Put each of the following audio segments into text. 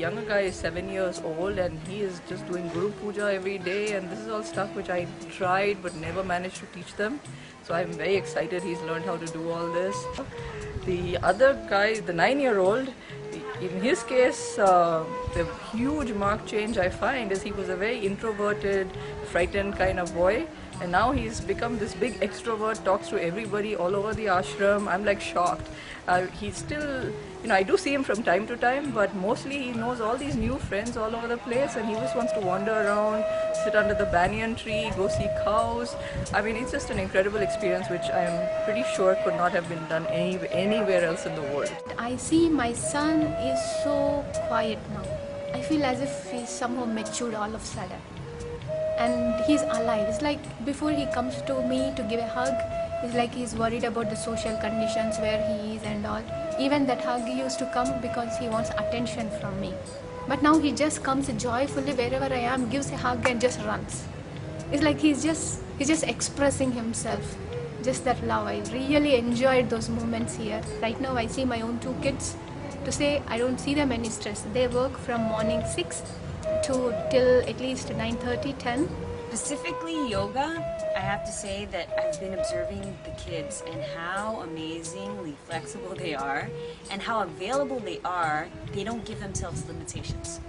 younger guy is 7 years old and he is just doing Guru Puja every day, and this is all stuff which I tried but never managed to teach them. So I'm very excited he's learned how to do all this. The other guy, the 9-year-old, in his case, the huge marked change I find is he was a very introverted, frightened kind of boy, and now he's become this big extrovert, talks to everybody all over the ashram. I'm like shocked. He's still, I do see him from time to time, but mostly he knows all these new friends all over the place, and he just wants to wander around, sit under the banyan tree, go see cows. I mean, it's just an incredible experience which I'm pretty sure could not have been done anywhere else in the world. I see my son is so quiet now. I feel as if he's somehow matured all of a sudden. And he's alive. It's like before he comes to me to give a hug, it's like he's worried about the social conditions where he is and all. Even that hug used to come because he wants attention from me. But now he just comes joyfully wherever I am, gives a hug and just runs. It's like he's just expressing himself. Just that love. I really enjoyed those moments here. Right now I see my own 2 kids. To say I don't see them any stress. They work from morning 6 to till at least 9:30, 10. Specifically yoga, I have to say that I've been observing the kids and how amazingly flexible they are and how available they are. They don't give themselves limitations.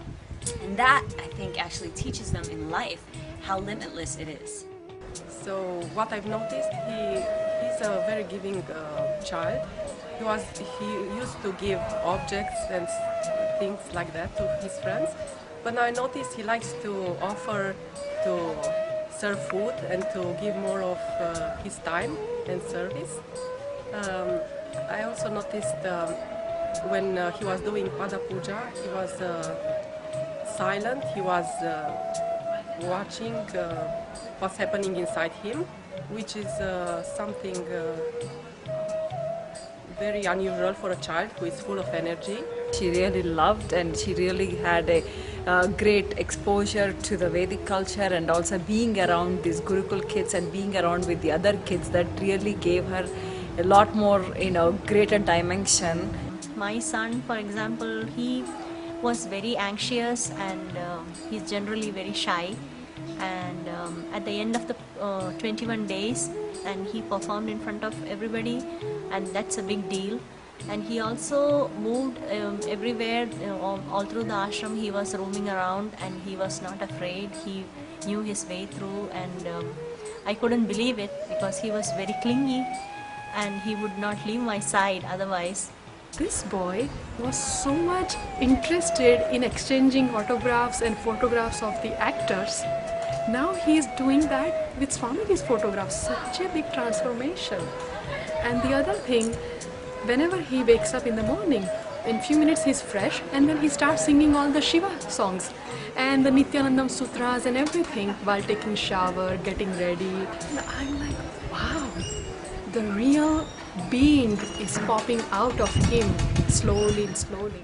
And that, I think, actually teaches them in life how limitless it is. So what I've noticed, he's a very giving child. He used to give objects and things like that to his friends. But now I notice he likes to offer to serve food and to give more of his time and service. I also noticed when he was doing Pada Puja, he was silent, he was watching what's happening inside him, which is something very unusual for a child who is full of energy. She really loved, and she really had a great exposure to the Vedic culture, and also being around these Gurukul kids and being around with the other kids, that really gave her a lot more, greater dimension. My son, for example, he was very anxious and he's generally very shy, and at the end of the 21 days and he performed in front of everybody, and that's a big deal. And he also moved everywhere, all through the ashram. He was roaming around and he was not afraid. He knew his way through, and I couldn't believe it because he was very clingy and he would not leave my side otherwise. This boy was so much interested in exchanging autographs and photographs of the actors. Now he is doing that with Swamiji's photographs. Such a big transformation. And the other thing, whenever he wakes up in the morning, in few minutes he's fresh, and then he starts singing all the Shiva songs and the Nityanandam Sutras and everything while taking shower, getting ready. And I'm like, wow, the real being is popping out of him slowly and slowly.